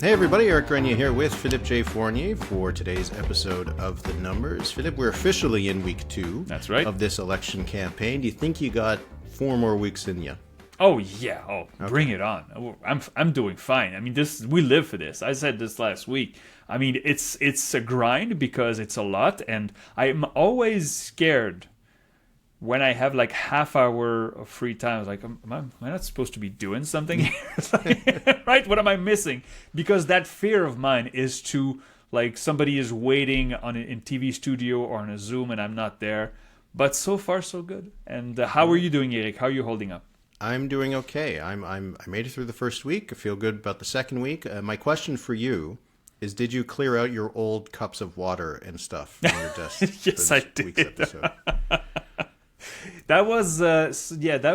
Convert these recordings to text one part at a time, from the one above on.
Hey everybody, Eric Grenier here with Philippe J. Fournier for today's episode of The Numbers. Philippe, we're officially in week 2 That's right. of this election campaign. Do you think you got 4 more weeks in you? Oh yeah, Bring it on. I'm doing fine. I mean, we live for this. I said this last week. I mean, it's a grind because it's a lot, and I'm always scared when I have like half hour of free time. I was like, am I not supposed to be doing something here? Right? What am I missing? Because that fear of mine is to, like, somebody is waiting in TV studio or on a Zoom and I'm not there. But so far so good. And how are you doing, Eric? How are you holding up? I'm doing okay. I made it through the first week. I feel good about the second week. My question for you is, did you clear out your old cups of water and stuff on your desk? Yes, I did. That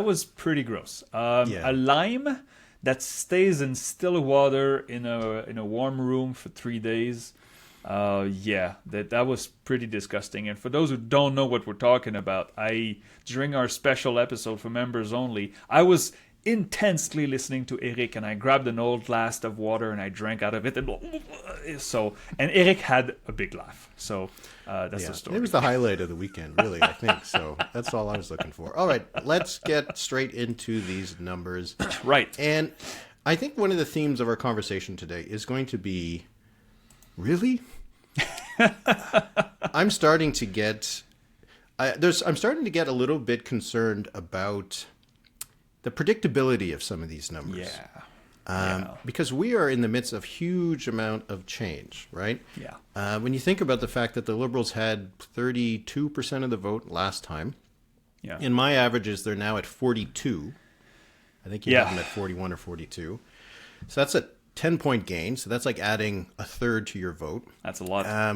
was pretty gross. A lime that stays in still water in a warm room for 3 days. That was pretty disgusting. And for those who don't know what we're talking about, during our special episode for members only, I was intensely listening to Eric, and I grabbed an old glass of water and I drank out of it, and Eric had a big laugh. So that's the story. It was the highlight of the weekend, really, I think. So that's all I was looking for. All right, let's get straight into these numbers. Right. And I think one of the themes of our conversation today is going to be, really? I'm starting to get a little bit concerned about the predictability of some of these numbers. Because we are in the midst of huge amount of change, right? Yeah. When you think about the fact that the Liberals had 32% of the vote last time, in my averages, they're now at 42. I think you have them at 41 or 42. So that's a 10-point gain. So that's like adding a third to your vote. That's a lot.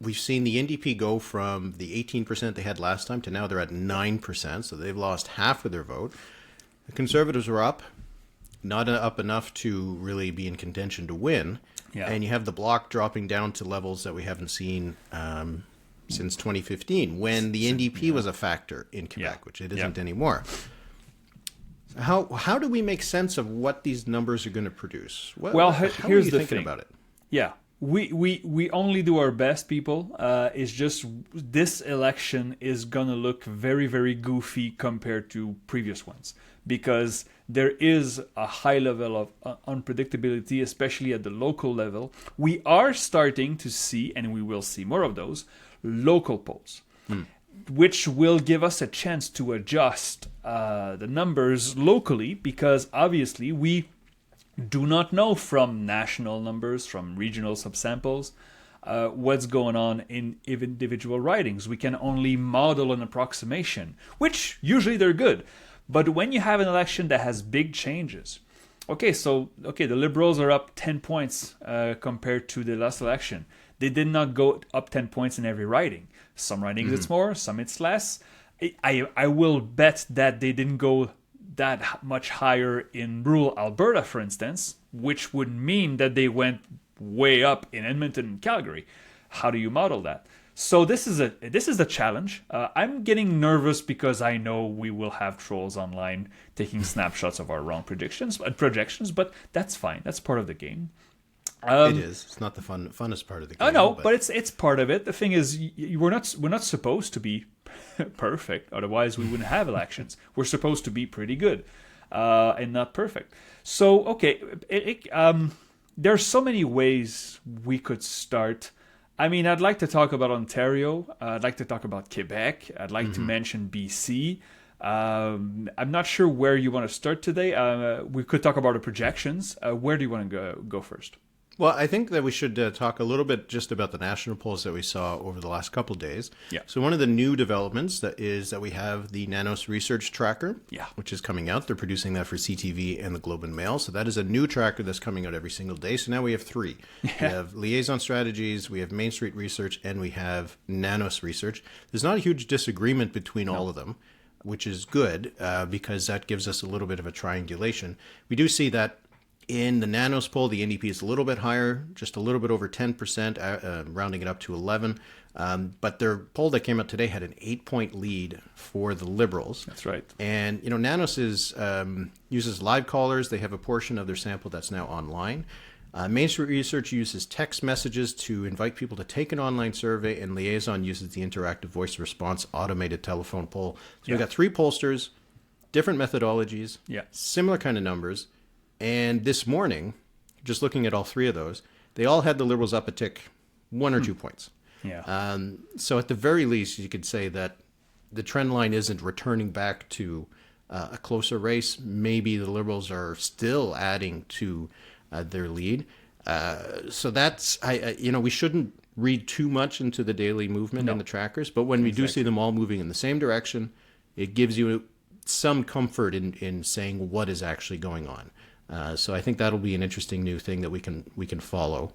We've seen the NDP go from the 18% they had last time to now they're at 9%. So they've lost half of their vote. The Conservatives were up, not up enough to really be in contention to win. Yeah. And you have the Bloc dropping down to levels that we haven't seen since 2015, when the NDP was a factor in Quebec, which it isn't anymore. How do we make sense of what these numbers are going to produce? How here's are you the thinking thing about it? Yeah. We only do our best, people. It's just this election is going to look very, very goofy compared to previous ones, because there is a high level of unpredictability, especially at the local level. We are starting to see, and we will see more of those, local polls, which will give us a chance to adjust the numbers locally, because obviously we do not know from national numbers, from regional subsamples, what's going on in individual ridings. We can only model an approximation, which usually they're good. But when you have an election that has big changes, the Liberals are up 10 points compared to the last election. They did not go up 10 points in every riding. Some ridings it's more, some it's less. I will bet that they didn't go that much higher in rural Alberta, for instance, which would mean that they went way up in Edmonton and Calgary. How do you model that? So this is a challenge. I'm getting nervous because I know we will have trolls online taking snapshots of our wrong projections, but that's fine. That's part of the game. It is. It's not the funnest part of the game. I know, but it's part of it. The thing is, we're not supposed to be perfect. Otherwise, we wouldn't have elections. We're supposed to be pretty good and not perfect. So, Eric, there are so many ways we could start. I mean, I'd like to talk about Ontario. I'd like to talk about Quebec. I'd like to mention BC. I'm not sure where you want to start today. We could talk about the projections. Where do you want to go first? Well, I think that we should talk a little bit just about the national polls that we saw over the last couple of days. Yeah. So one of the new developments is that we have the Nanos Research Tracker, which is coming out. They're producing that for CTV and the Globe and Mail. So that is a new tracker that's coming out every single day. So now we have 3. We have Liaison Strategies, we have Main Street Research, and we have Nanos Research. There's not a huge disagreement between all of them, which is good because that gives us a little bit of a triangulation. We do see that in the Nanos poll, the NDP is a little bit higher, just a little bit over 10%, rounding it up to 11. But their poll that came out today had an 8-point lead for the Liberals. That's right. And, Nanos uses live callers. They have a portion of their sample that's now online. Mainstream Research uses text messages to invite people to take an online survey, and Liaison uses the interactive voice response automated telephone poll. So we've got 3 pollsters, different methodologies, similar kind of numbers. And this morning, just looking at all 3 of those, they all had the Liberals up a tick, 1 or 2 points. So at the very least, you could say that the trend line isn't returning back to a closer race. Maybe the Liberals are still adding to their lead. So that's, we shouldn't read too much into the daily movement in the trackers, but when we do see them all moving in the same direction, it gives you some comfort in saying what is actually going on. So I think that'll be an interesting new thing that we can follow.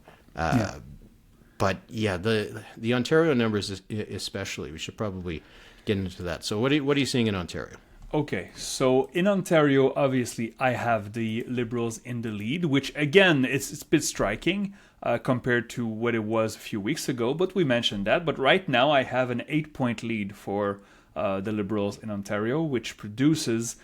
But yeah, the Ontario numbers especially, we should probably get into that. So what are you seeing in Ontario? Okay, so in Ontario, obviously, I have the Liberals in the lead, which again, it's a bit striking compared to what it was a few weeks ago, but we mentioned that. But right now, I have an 8-point lead for the Liberals in Ontario, which produces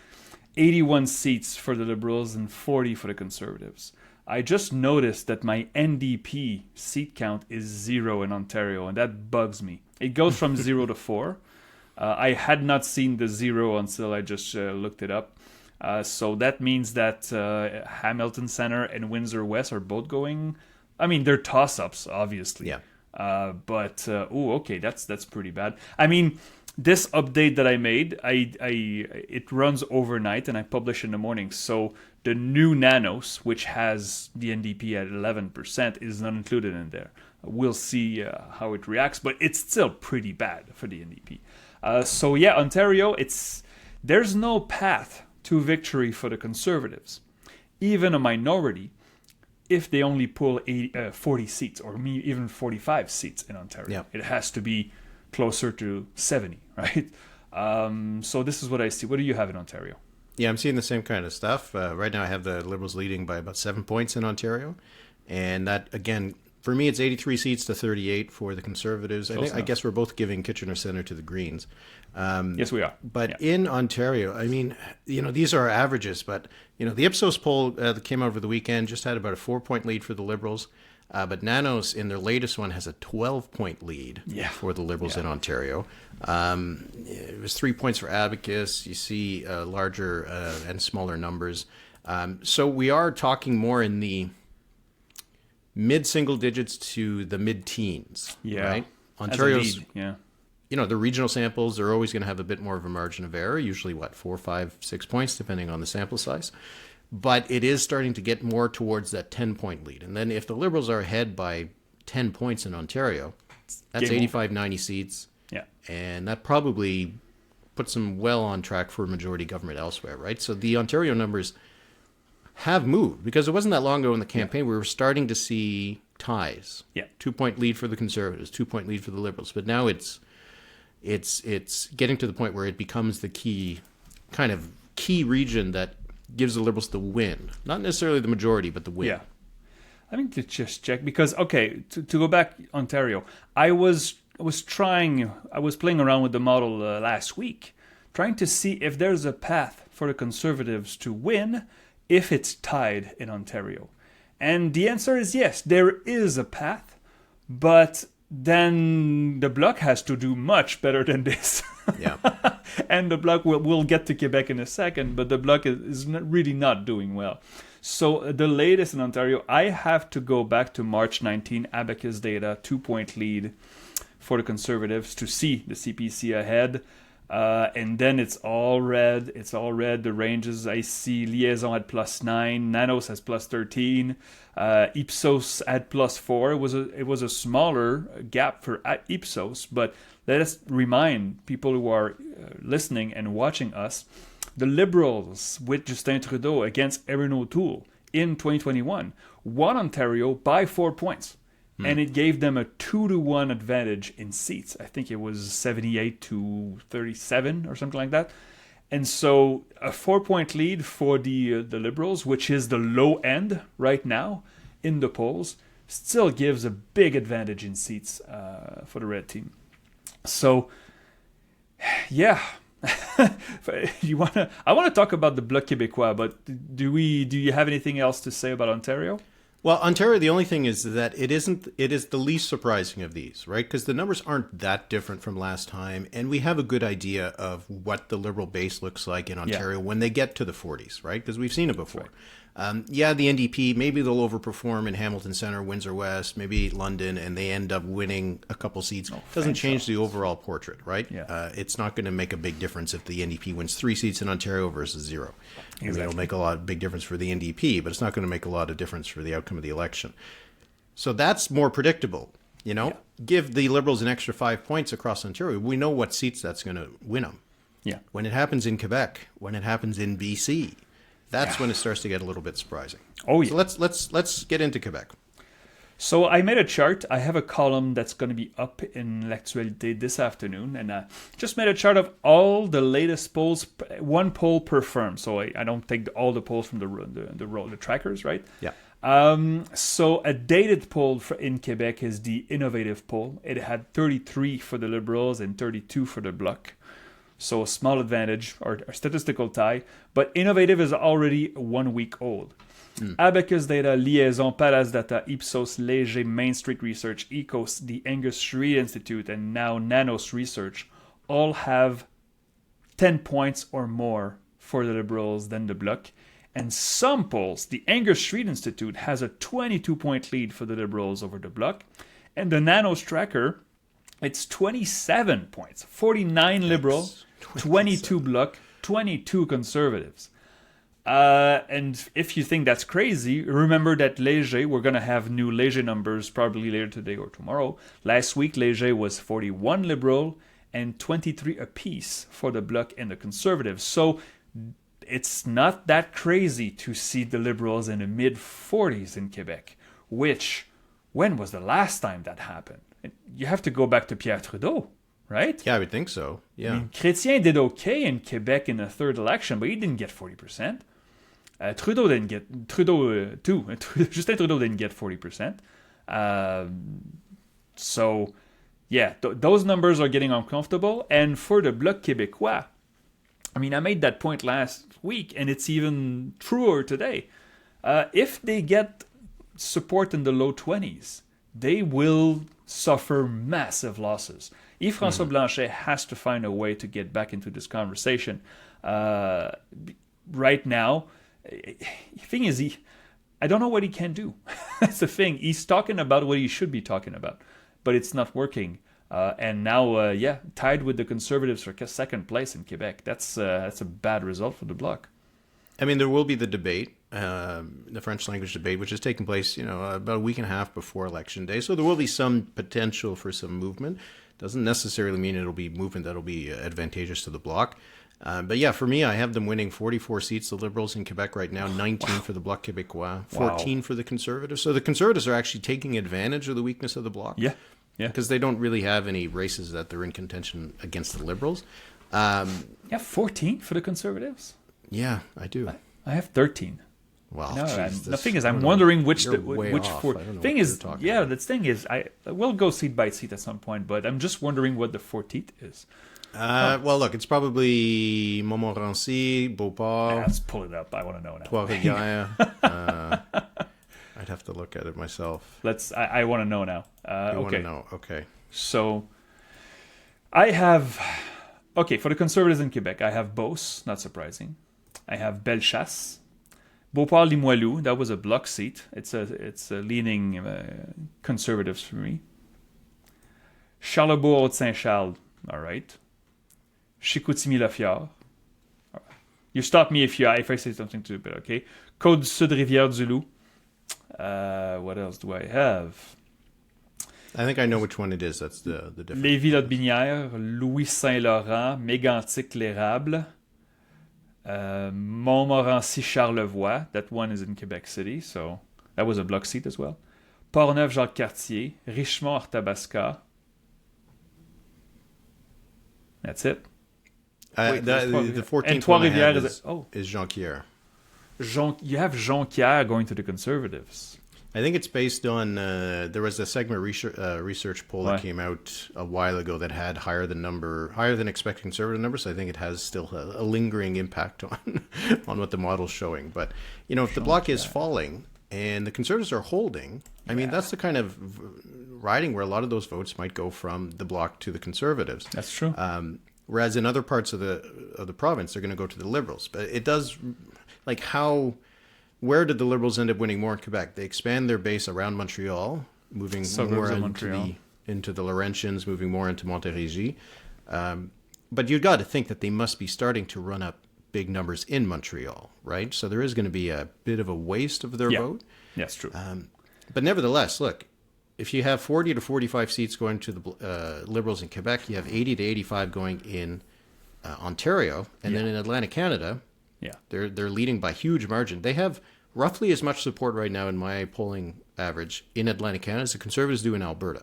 81 seats for the Liberals and 40 for the Conservatives. I just noticed that my NDP seat count is 0 in Ontario, and that bugs me. It goes from 0 to 4. I had not seen the 0 until I just looked it up. So that means that Hamilton Centre and Windsor West are both going. I mean, they're toss-ups, obviously. But okay, that's pretty bad. I mean, this update that I made, it runs overnight and I publish in the morning. So the new Nanos, which has the NDP at 11%, is not included in there. We'll see how it reacts, but it's still pretty bad for the NDP. So yeah, Ontario, there's no path to victory for the Conservatives. Even a minority, if they only pull 40 seats or even 45 seats in Ontario, it has to be closer to 70, right? So this is what I see. What do you have in Ontario? Yeah, I'm seeing the same kind of stuff. Right now I have the Liberals leading by about 7 points in Ontario. And that, again, for me, it's 83 seats to 38 for the Conservatives. I guess we're both giving Kitchener Centre to the Greens. Yes, we are. But in Ontario, I mean, these are averages, but, the Ipsos poll that came out over the weekend just had about a 4-point lead for the Liberals. But Nanos, in their latest one, has a 12-point lead for the Liberals in Ontario. It was 3 points for Abacus. You see larger and smaller numbers. So we are talking more in the mid-single digits to the mid-teens, right? Ontario's, the regional samples are always going to have a bit more of a margin of error, usually 4, 5, 6 points, depending on the sample size. But it is starting to get more towards that 10-point lead. And then if the Liberals are ahead by 10 points in Ontario, that's 85, 90 seats. Yeah. And that probably puts them well on track for majority government elsewhere, right? So the Ontario numbers have moved, because it wasn't that long ago in the campaign we were starting to see ties. 2-point lead for the Conservatives, 2-point lead for the Liberals. But now it's getting to the point where it becomes the key region that gives the Liberals the win. Not necessarily the majority, but the win. Yeah. I mean, to just check, because, okay, to go back Ontario, I was playing around with the model last week, trying to see if there's a path for the Conservatives to win if it's tied in Ontario. And the answer is yes, there is a path, but then the Bloc has to do much better than this. Yeah. And the Bloc, we'll get to Quebec in a second, but the Bloc is really not doing well. So the latest in Ontario, I have to go back to March 19, Abacus data, 2-point lead for the Conservatives to see the CPC ahead. And then it's all red. The ranges, I see Liaison at +9, Nanos has +13, Ipsos at +4. It was a smaller gap for Ipsos, but let us remind people who are listening and watching us, the Liberals with Justin Trudeau against Erin O'Toole in 2021 won Ontario by 4 points. And it gave them a 2-to-1 advantage in seats. I think it was 78 to 37 or something like that. And so a 4-point lead for the Liberals, which is the low end right now in the polls, still gives a big advantage in seats for the red team. So, yeah. I want to talk about the Bloc Québécois, but do you have anything else to say about Ontario? Well, Ontario, the only thing is that it is the least surprising of these, right? Because the numbers aren't that different from last time. And we have a good idea of what the Liberal base looks like in Ontario when they get to the 40s, right? Because we've seen it before. Right. Yeah, the NDP, maybe they'll overperform in Hamilton Centre, Windsor West, maybe London, and they end up winning a couple seats. Doesn't change the overall portrait, right? Yeah. It's not going to make a big difference if the NDP wins 3 seats in Ontario versus 0. Exactly. I mean, it'll make a big difference for the NDP, but it's not going to make a lot of difference for the outcome of the election. So that's more predictable, you know? Yeah. Give the Liberals an extra 5 points across Ontario. We know what seats that's going to win them. Yeah. When it happens in Quebec, when it happens in BC, that's when it starts to get a little bit surprising. Oh yeah. So let's get into Quebec. So I made a chart. I have a column that's going to be up in L'Actualité this afternoon, and I just made a chart of all the latest polls, one poll per firm. So I don't take all the polls from the trackers, right? Yeah. So a dated poll in Quebec is the Innovative poll. It had 33 for the Liberals and 32 for the Bloc. So a small advantage or a statistical tie, but Innovative is already 1 week old. Abacus Data, Liaison, Palace Data, Ipsos, Léger, Main Street Research, Ecos, the Angus Reid Institute, and now Nanos Research all have 10 points or more for the Liberals than the Bloc. And some polls, the Angus Reid Institute has a 22-point lead for the Liberals over the Bloc. And the Nanos Tracker, it's 27 points, 49 Liberal, 22 Bloc, 22 Conservatives. And if you think that's crazy, remember that Léger, we're going to have new Léger numbers probably later today or tomorrow. Last week, Léger was 41 Liberal and 23 apiece for the Bloc and the Conservatives. So it's not that crazy to see the Liberals in the mid-40s in Quebec, which, when was the last time that happened? You have to go back to Pierre Trudeau, right? Yeah, I would think so. Yeah. I mean, Chrétien did okay in Quebec in the third election, but he didn't get 40%. Trudeau didn't get too. Justin Trudeau didn't get 40%. So, yeah, those numbers are getting uncomfortable. And for the Bloc Québécois, I mean, I made that point last week, and it's even truer today. If they get support in the low 20s, they will suffer massive losses. Yves-François Blanchet has to find a way to get back into this conversation. Right now, the thing is, I don't know what he can do. That's the thing. He's talking about what he should be talking about, but it's not working. And now, tied with the Conservatives for second place in Quebec. That's a bad result for the Bloc. I mean, there will be the debate, the French language debate, which is taking place, about a week and a half before Election Day. So there will be some potential for some movement. Doesn't necessarily mean it'll be movement that'll be advantageous to the Bloc. But yeah, for me, I have them winning 44 seats, the Liberals in Quebec right now, 19 for the Bloc Québécois, 14 for the Conservatives. So the Conservatives are actually taking advantage of the weakness of the Bloc. Yeah. Because they don't really have any races that they're in contention against the Liberals. 14 for the Conservatives? Yeah, I do. I have 13. Wow. No, the thing is, I'm wondering which four. Thing is, the thing is, we'll go seat by seat at some point, but I'm just wondering what the 14th is. Well, look, it's probably Montmorency, Beauport. Let's pull it up. I want to know now. Trois-Rivières. I'd have to look at it myself. I want to know now. You want to know? Okay. So, I have. Okay, for the Conservatives in Quebec, I have Beauce, not surprising. I have Bellechasse. Beauport-Limoilou, that was a Bloc seat. It's a leaning Conservatives for me. Charlebourg-Saint-Charles, all right. Chicoutimi-Lafiard. Right. You stop me if I say something stupid, okay? Côte-Sud-Rivière-du-Loup. What else do I have? I think I know which one it is. That's the difference. Lévis-Lotbinière, Louis-Saint-Laurent, Mégantic-l'Érable, Montmorency-Charlevoix. That one is in Quebec City, so that was a Bloc seat as well. Portneuf-Jacques-Cartier, Richemont-Arthabasca. That's it. The 14th one I have is Jonquière. You have Jonquière going to the Conservatives. I think it's based on there was a segment research poll that came out a while ago that had higher than expected Conservative numbers. So I think it has still a lingering impact on what the model's showing. But if the Bloc is falling, and the Conservatives are holding. I mean, that's the kind of riding where a lot of those votes might go from the Bloc to the Conservatives. That's true. Whereas in other parts of the province, they're going to go to the Liberals. But it does, like, where did the Liberals end up winning more in Quebec? They expand their base around Montreal, moving more into the Laurentians, moving more into Montérégie. But you've got to think that they must be starting to run up big numbers in Montreal, right? So there is going to be a bit of a waste of their vote. That's true. But nevertheless, look, if you have 40 to 45 seats going to the Liberals in Quebec, you have 80 to 85 going in Ontario, and then in Atlantic Canada, they're leading by huge margin. They have roughly as much support right now in my polling average in Atlantic Canada as the Conservatives do in Alberta.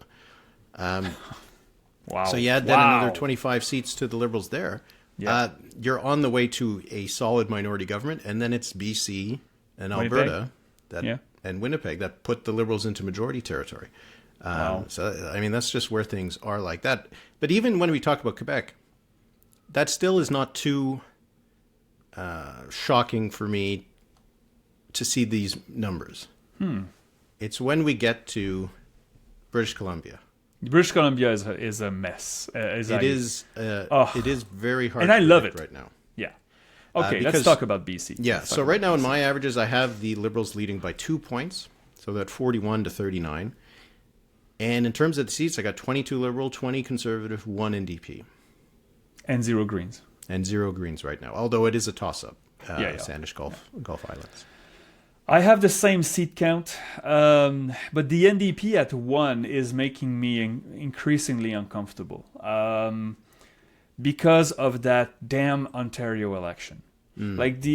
Wow. So you add then another 25 seats to the Liberals there. Yeah. You're on the way to a solid minority government, and then it's BC and Alberta and Winnipeg that put the Liberals into majority territory. So, I mean, that's just where things are like that. But even when we talk about Quebec, that still is not too shocking for me to see these numbers. It's when we get to British Columbia. British Columbia is a mess. It is very hard and I love it right now. Yeah. Okay, let's talk about BC. Yeah, so right now in my averages, I have the Liberals leading by 2 points, so that 41 to 39. And in terms of the seats, I got 22 Liberal, 20 Conservative, 1 NDP. And 0 Greens. And 0 Greens right now, although it is a toss-up, Sandwich Gulf Islands. I have the same seat count, but the NDP at 1 is making me increasingly uncomfortable because of that damn Ontario election. Like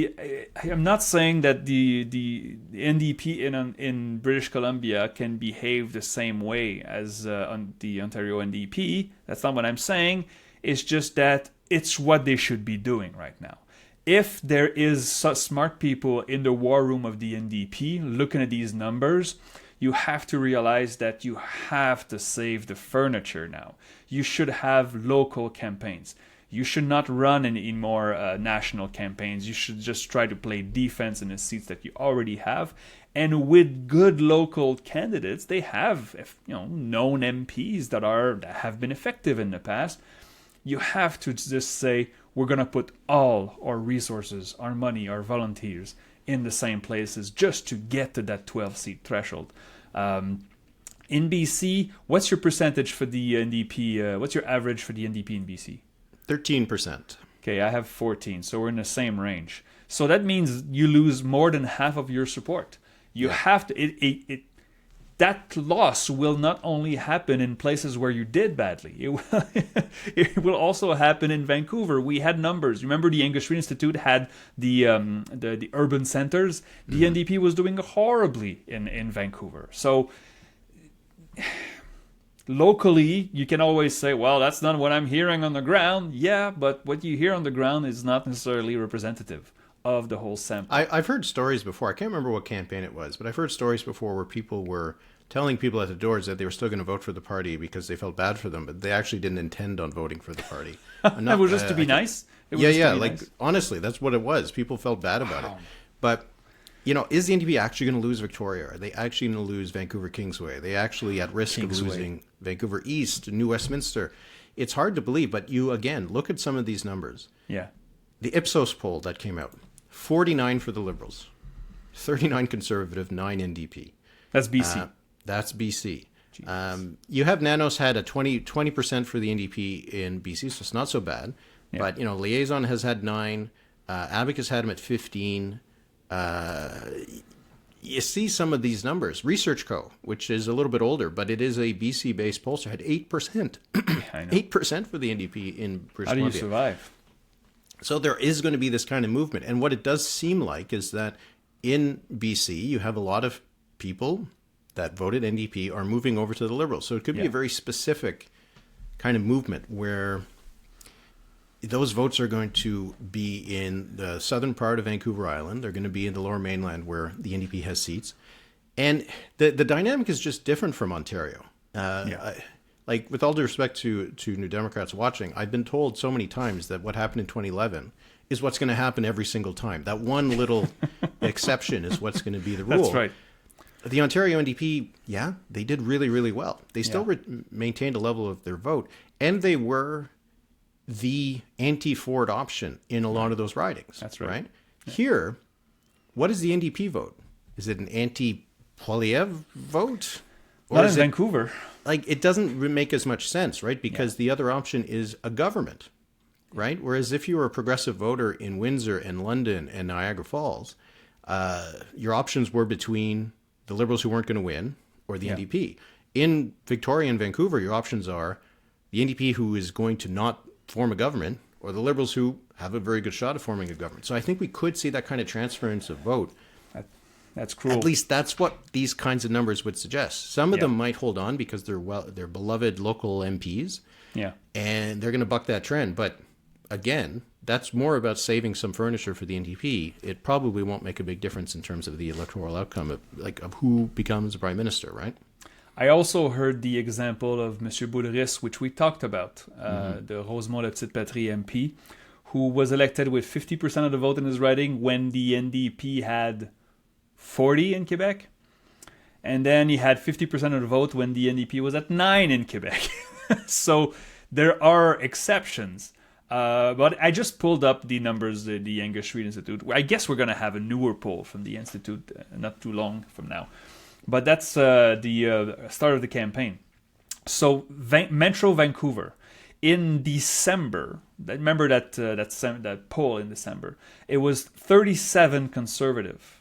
I'm not saying that the NDP in British Columbia can behave the same way as the Ontario NDP. That's not what I'm saying. It's just that it's what they should be doing right now. If there is such smart people in the war room of the NDP looking at these numbers, you have to realize that you have to save the furniture now. You should have local campaigns. You should not run any more national campaigns. You should just try to play defense in the seats that you already have. And with good local candidates, they have known MPs that have been effective in the past. You have to just say, we're going to put all our resources, our money, our volunteers in the same places just to get to that 12-seat threshold. In BC, what's your percentage for the NDP? What's your average for the NDP in BC? 13%. Okay, I have 14, so we're in the same range. So that means you lose more than half of your support. You have to... That loss will not only happen in places where you did badly. It will also happen in Vancouver. We had numbers. Remember, the English Free Institute had the urban centers. The NDP was doing horribly in Vancouver. So locally, you can always say, well, that's not what I'm hearing on the ground. Yeah, but what you hear on the ground is not necessarily representative of the whole sample. I've heard stories before. I can't remember what campaign it was, but I've heard stories before where people were telling people at the doors that they were still going to vote for the party because they felt bad for them, but they actually didn't intend on voting for the party. It was just to be nice? Nice. Honestly, that's what it was. People felt bad about it. But, is the NDP actually going to lose Victoria? Are they actually going to lose Vancouver Kingsway? Are they actually at risk of losing Vancouver East, New Westminster? It's hard to believe, but you, again, look at some of these numbers. Yeah. The Ipsos poll that came out, 49 for the Liberals, 39 Conservative, 9 NDP. That's BC. That's BC. You have Nanos had a 20% for the NDP in BC, so it's not so bad. Yeah. But, Liaison has had 9. Abacus had him at 15. You see some of these numbers. Research Co., which is a little bit older, but it is a BC-based pollster, had 8%. 8% for the NDP in British Columbia. How do you survive? So there is going to be this kind of movement. And what it does seem like is that in BC, you have a lot of people that voted NDP are moving over to the Liberals. So it could be a very specific kind of movement where those votes are going to be in the southern part of Vancouver Island. They're going to be in the Lower Mainland where the NDP has seats. And the dynamic is just different from Ontario. Like, with all due respect to New Democrats watching, I've been told so many times that what happened in 2011 is what's going to happen every single time. That one little exception is what's going to be the rule. That's right. The Ontario NDP, they did really, really well. They still maintained a level of their vote, and they were the anti-Ford option in a lot of those ridings. That's right. Yeah. Here, what is the NDP vote? Is it an anti-Poilievre vote? Or Not in Vancouver. Like, it doesn't make as much sense, right? Because the other option is a government, right? Whereas if you were a progressive voter in Windsor and London and Niagara Falls, your options were between the Liberals who weren't going to win or the NDP. In Victoria and Vancouver, your options are the NDP who is going to not form a government or the Liberals who have a very good shot at forming a government. So I think we could see that kind of transference of vote. That's cruel. At least that's what these kinds of numbers would suggest. Some of them might hold on because they're beloved local MPs. Yeah. And they're going to buck that trend. But again, that's more about saving some furniture for the NDP. It probably won't make a big difference in terms of the electoral outcome of who becomes prime minister, right? I also heard the example of M. Boulris, which we talked about, the Rosemont Le Petite Patrie MP, who was elected with 50% of the vote in his riding when the NDP had 40 in Quebec. And then he had 50% of the vote when the NDP was at 9 in Quebec. So there are exceptions. But I just pulled up the numbers, the Angus Reid Institute. I guess we're going to have a newer poll from the Institute not too long from now. But that's the start of the campaign. So Metro Vancouver, in December, remember that poll in December, it was 37 Conservative,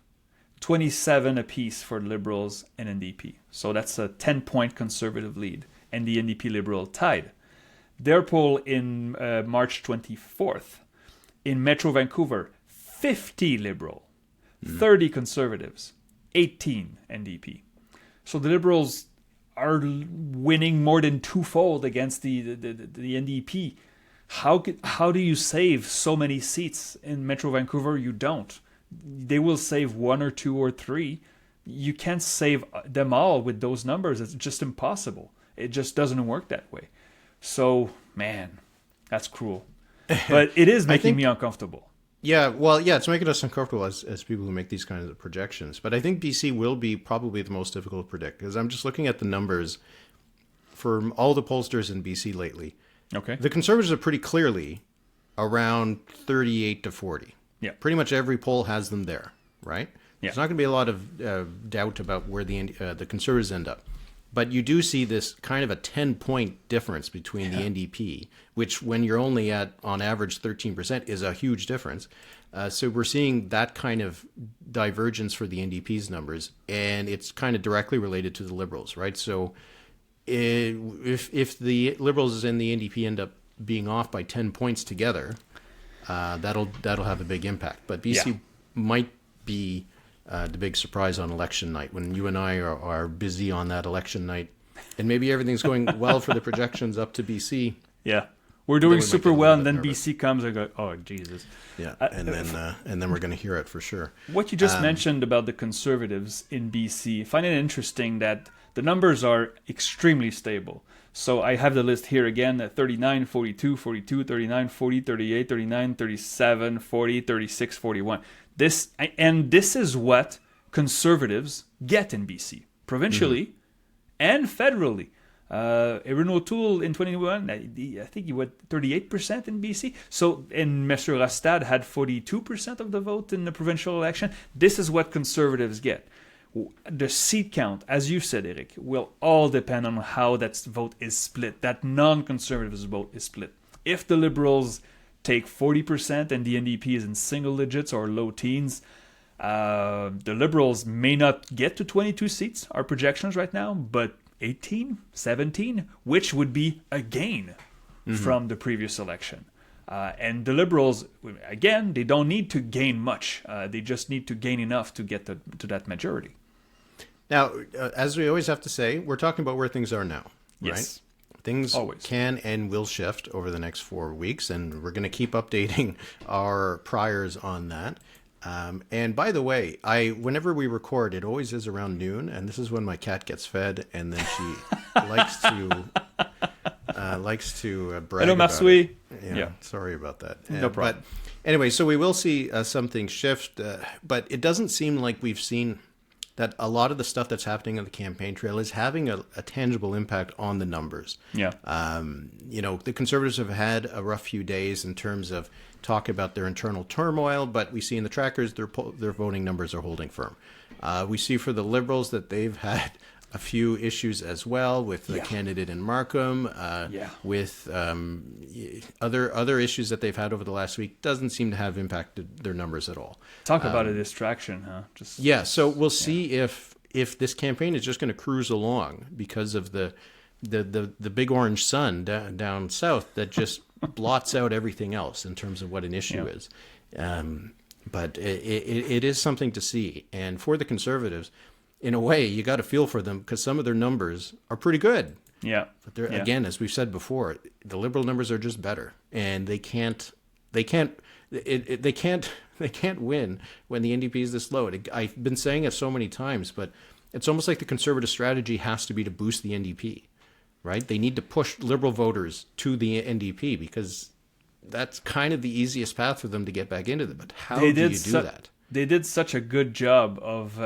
27 apiece for Liberals and NDP. So that's a 10-point Conservative lead, and the NDP Liberal tied. Their poll in March 24th, in Metro Vancouver, 50 Liberal, 30 Conservatives, 18 NDP. So the Liberals are winning more than twofold against the NDP. How do you save so many seats in Metro Vancouver? You don't. They will save 1 or 2 or 3. You can't save them all with those numbers. It's just impossible. It just doesn't work that way. So, man, that's cruel. But it is making me uncomfortable. Yeah, well, it's making us uncomfortable as people who make these kinds of projections. But I think BC will be probably the most difficult to predict because I'm just looking at the numbers for all the pollsters in BC lately. Okay. The Conservatives are pretty clearly around 38 to 40. Yeah. Pretty much every poll has them there, right? Yeah. There's not going to be a lot of doubt about where the Conservatives end up. But you do see this kind of a 10-point difference between the NDP, which when you're only at, on average, 13% is a huge difference. So we're seeing that kind of divergence for the NDP's numbers, and it's kind of directly related to the Liberals, right? So if the Liberals and the NDP end up being off by 10 points together, that'll have a big impact. But BC might be the big surprise on election night when you and I are busy on that election night, and maybe everything's going well for the projections up to BC. Yeah, we're doing super well, and then nervous. BC comes and go, oh Jesus. Yeah, and then we're going to hear it for sure. What you just mentioned about the Conservatives in BC, I find it interesting that the numbers are extremely stable. So I have the list here again: 39, 42, 42, 39, 40, 38, 39, 37, 40, 36, 41. This is what Conservatives get in BC, provincially and federally. Erin O'Toole in 2021, I think he went 38% in BC. So, and Mr. Rastad had 42% of the vote in the provincial election. This is what Conservatives get. The seat count, as you said, Eric, will all depend on how that vote is split. That non-Conservatives vote is split. If the Liberals take 40% and the NDP is in single digits or low teens, the Liberals may not get to 22 seats, our projections right now, but 18, 17, which would be a gain from the previous election. And the Liberals, again, they don't need to gain much. They just need to gain enough to get to that majority. Now, as we always have to say, we're talking about where things are now, right? Yes. Things always can and will shift over the next 4 weeks, and we're going to keep updating our priors on that. And by the way, whenever we record, it always is around noon, and this is when my cat gets fed, and then she likes to brag Hello, about Marsouis. it. Yeah, sorry about that. No problem. But anyway, so we will see something shift, but it doesn't seem like we've seen that a lot of the stuff that's happening on the campaign trail is having a tangible impact on the numbers. Yeah. The Conservatives have had a rough few days in terms of talk about their internal turmoil, but we see in the trackers their voting numbers are holding firm. We see for the Liberals that they've had a few issues as well with the candidate in Markham, with other issues that they've had over the last week. Doesn't seem to have impacted their numbers at all. Talk about a distraction, huh? So we'll see if this campaign is just going to cruise along because of the big orange sun down south that just blots out everything else in terms of what an issue is. But it is something to see. And for the Conservatives, in a way, you got to feel for them because some of their numbers are pretty good. Yeah. But again, as we've said before, the Liberal numbers are just better, and they can't win when the NDP is this low. I've been saying it so many times, but it's almost like the Conservative strategy has to be to boost the NDP, right? They need to push Liberal voters to the NDP because that's kind of the easiest path for them to get back into them. But how do you do that? They did such a good job of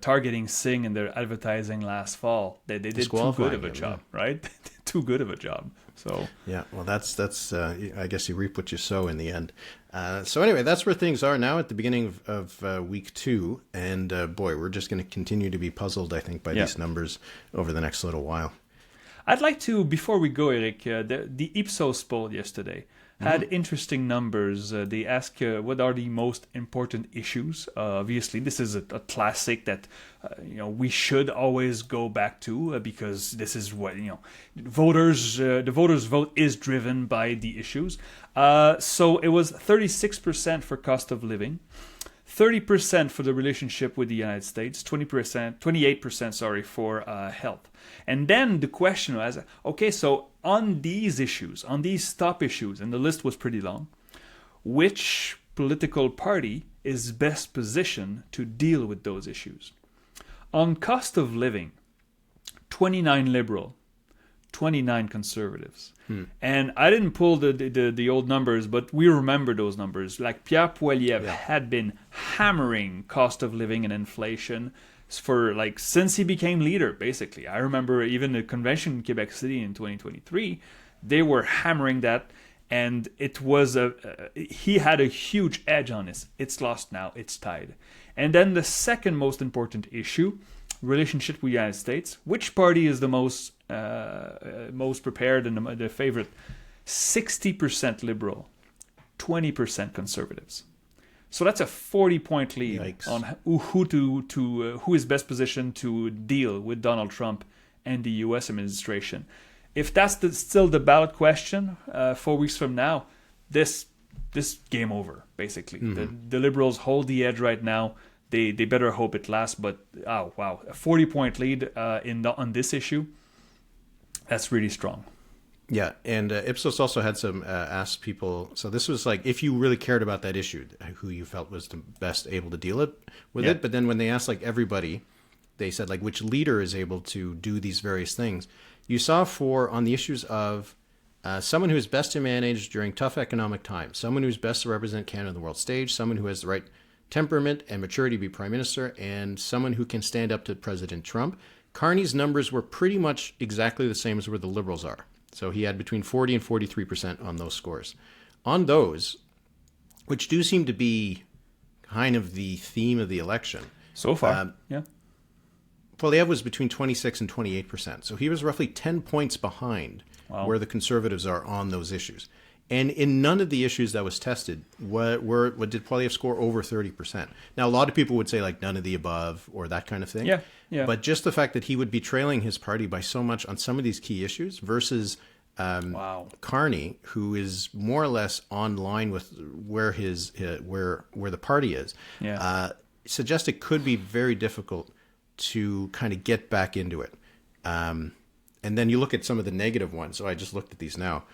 targeting Singh in their advertising last fall. They did too good of a job, right? Too good of a job. So yeah, well, that's I guess you reap what you sow in the end. So anyway, that's where things are now at the beginning of week 2, and boy, we're just going to continue to be puzzled, I think, by these numbers over the next little while. I'd like to, before we go, Eric, the Ipsos poll yesterday had interesting numbers. They ask what are the most important issues. Obviously, this is a classic that we should always go back to because this is what the voters' vote is driven by the issues. So it was 36% for cost of living, 30% for the relationship with the United States, 28% for health. And then the question was, okay, so on these issues, on these top issues, and the list was pretty long, which political party is best positioned to deal with those issues? On cost of living, 29 Liberal, 29 Conservatives. And I didn't pull the old numbers, but we remember those numbers. Like Pierre Poilievre had been hammering cost of living and inflation for since he became leader, basically. I remember even the convention in Quebec City in 2023, they were hammering that, and it was he had a huge edge on this. It's lost now, it's tied. And then the second most important issue, relationship with the United States. Which party is the most prepared and the favorite? 60% Liberal, 20% Conservatives. So that's a 40-point lead on who is best positioned to deal with Donald Trump and the U.S. administration. If that's still the ballot question 4 weeks from now, this game over, basically. The Liberals hold the edge right now. They better hope it lasts, but a 40-point lead on this issue, that's really strong. Yeah, and Ipsos also had some asked people, so this was if you really cared about that issue, who you felt was the best able to deal with it, but then when they asked everybody, they said which leader is able to do these various things. You saw on the issues of someone who is best to manage during tough economic times, someone who is best to represent Canada on the world stage, someone who has the right temperament and maturity to be prime minister, and someone who can stand up to President Trump. Carney's numbers were pretty much exactly the same as where the Liberals are. So he had between 40 and 43% on those scores. On those, which do seem to be kind of the theme of the election. So far, Poilievre was between 26 and 28%. So he was roughly 10 points behind where the Conservatives are on those issues. And in none of the issues that was tested, what did Poilievre score over 30%? Now, a lot of people would say none of the above or that kind of thing. Yeah. But just the fact that he would be trailing his party by so much on some of these key issues versus Carney, who is more or less on line with where where the party is, suggests it could be very difficult to kind of get back into it. And then you look at some of the negative ones. So I just looked at these now.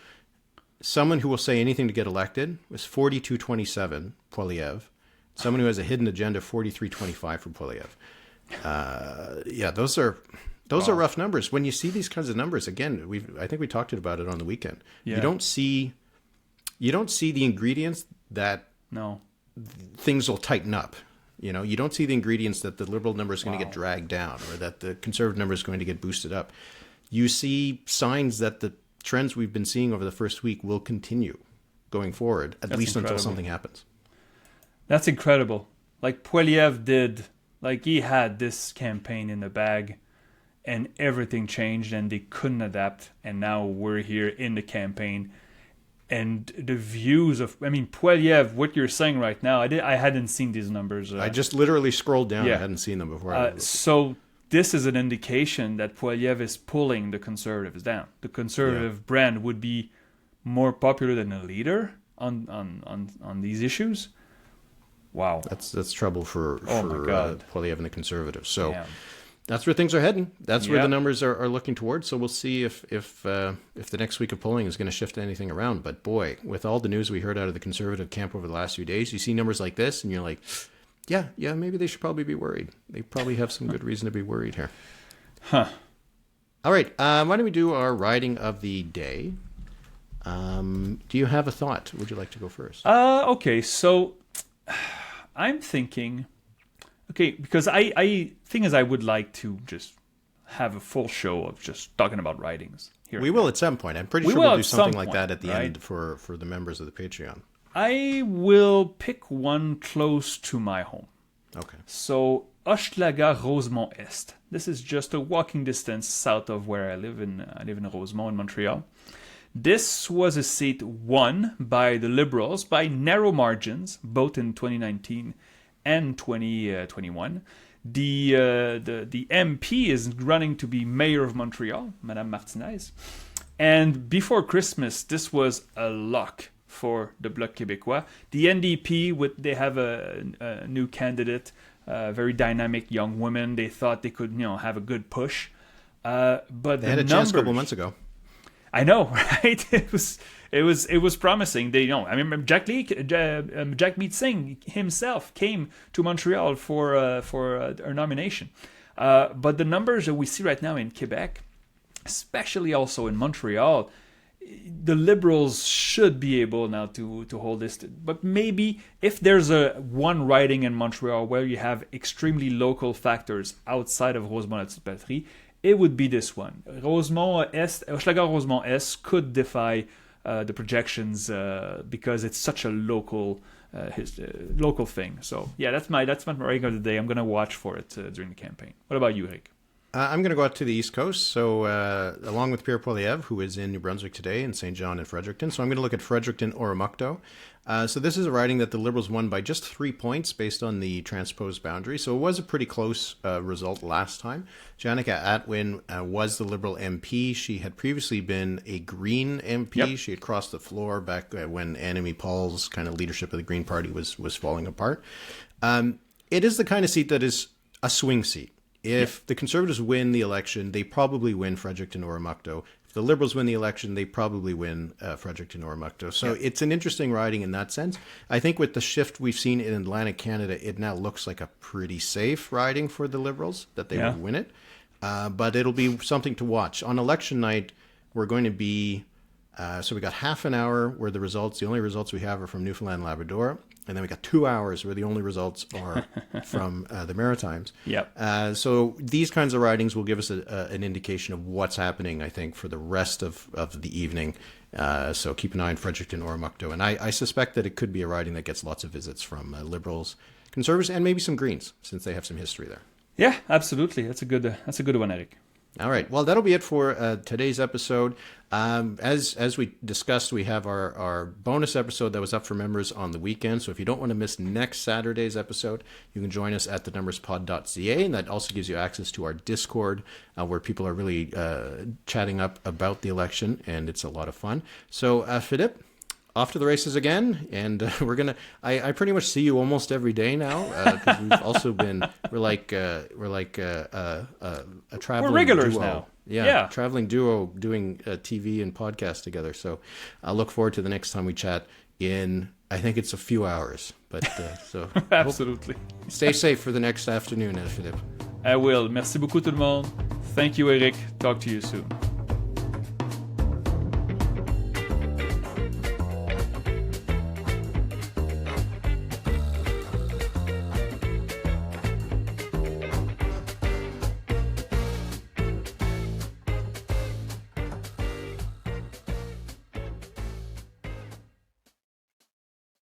Someone who will say anything to get elected was 42-27, Poilievre. Someone who has a hidden agenda, 43-25 for Poilievre. Those are rough numbers. When you see these kinds of numbers, again, I think we talked about it on the weekend. Yeah. You don't see the ingredients that things will tighten up. You don't see the ingredients that the Liberal number is going to get dragged down or that the Conservative number is going to get boosted up. You see signs that the trends we've been seeing over the first week will continue going forward, at least until something happens. That's incredible. Like Poilievre did, like he had this campaign in the bag and everything changed and they couldn't adapt. And now we're here in the campaign. And the views of, Poilievre, what you're saying right now, I hadn't seen these numbers. I just literally scrolled down. I hadn't seen them before. So this is an indication that Poilievre is pulling the Conservatives down. The Conservative brand would be more popular than a leader on these issues. Wow, that's trouble for Poilievre and the Conservatives. So that's where things are heading. That's where the numbers are looking towards. So we'll see if the next week of polling is going to shift anything around. But boy, with all the news we heard out of the Conservative camp over the last few days, you see numbers like this, and you're like, yeah, maybe they should probably be worried. They probably have some good reason to be worried here. Huh. All right, why don't we do our riding of the day? Do you have a thought? Would you like to go first? Okay, so I'm thinking, because I would like to just have a full show of just talking about ridings. We will at some point. I'm pretty sure we'll do something like that at the end for the members of the Patreon. I will pick one close to my home. Okay. So, Hochelaga-Rosemont-Est. This is just a walking distance south of where I live. I live in Rosemont in Montreal. This was a seat won by the Liberals by narrow margins, both in 2019 and 2021. The MP is running to be mayor of Montreal, Madame Martinez. And before Christmas, this was a lock for the Bloc Québécois. The NDP, they have a new candidate, a very dynamic young woman. They thought they could, have a good push. But they had a chance a couple months ago. I know, right? It was promising. I remember Jagmeet Singh himself came to Montreal for a nomination. But the numbers that we see right now in Quebec, especially also in Montreal, the Liberals should be able now to hold this. But maybe if there's one riding in Montreal where you have extremely local factors outside of Rosemont-la-Petite-Patrie, it would be this one. Hochelaga-Rosemont-Est could defy the projections because it's such a local thing. So yeah, that's my riding of the day. I'm going to watch for it during the campaign. What about you, Rick? I'm going to go out to the East Coast, so along with Pierre Poilievre, who is in New Brunswick today, and St. John and Fredericton. So I'm going to look at Fredericton-Oromocto. So this is a riding that the Liberals won by just 3 points based on the transposed boundary. So it was a pretty close result last time. Janica Atwin was the Liberal MP. She had previously been a Green MP. Yep. She had crossed the floor back when Annamie Paul's kind of leadership of the Green Party was falling apart. It is the kind of seat that is a swing seat. If the Conservatives win the election, they probably win Fredericton-Oromocto. If the Liberals win the election, they probably win Fredericton-Oromocto. So it's an interesting riding in that sense. I think with the shift we've seen in Atlantic Canada, it now looks like a pretty safe riding for the Liberals, that they would win it. But it'll be something to watch. On election night, we're going to be... so we got half an hour where the only results we have are from Newfoundland and Labrador. And then we got 2 hours where the only results are from the Maritimes. Yep. So these kinds of ridings will give us an indication of what's happening, I think, for the rest of the evening. So keep an eye on Fredericton-Oromocto. And I suspect that it could be a riding that gets lots of visits from Liberals, Conservatives, and maybe some Greens, since they have some history there. Yeah, absolutely. That's a good one, Eric. All right. Well, that'll be it for today's episode. As we discussed, we have our bonus episode that was up for members on the weekend. So if you don't want to miss next Saturday's episode, you can join us at thenumberspod.ca. And that also gives you access to our Discord where people are really chatting up about the election. And it's a lot of fun. So, Philippe, off to the races again, and I pretty much see you almost every day now because we've also we're like a traveling. We're regulars duo. now. Yeah, traveling duo doing TV and podcast together. So I look forward to the next time we chat in, I think it's a few hours. But so absolutely. Stay safe for the next afternoon, Philippe. I will. Merci beaucoup tout le monde. Thank you, Eric. Talk to you soon.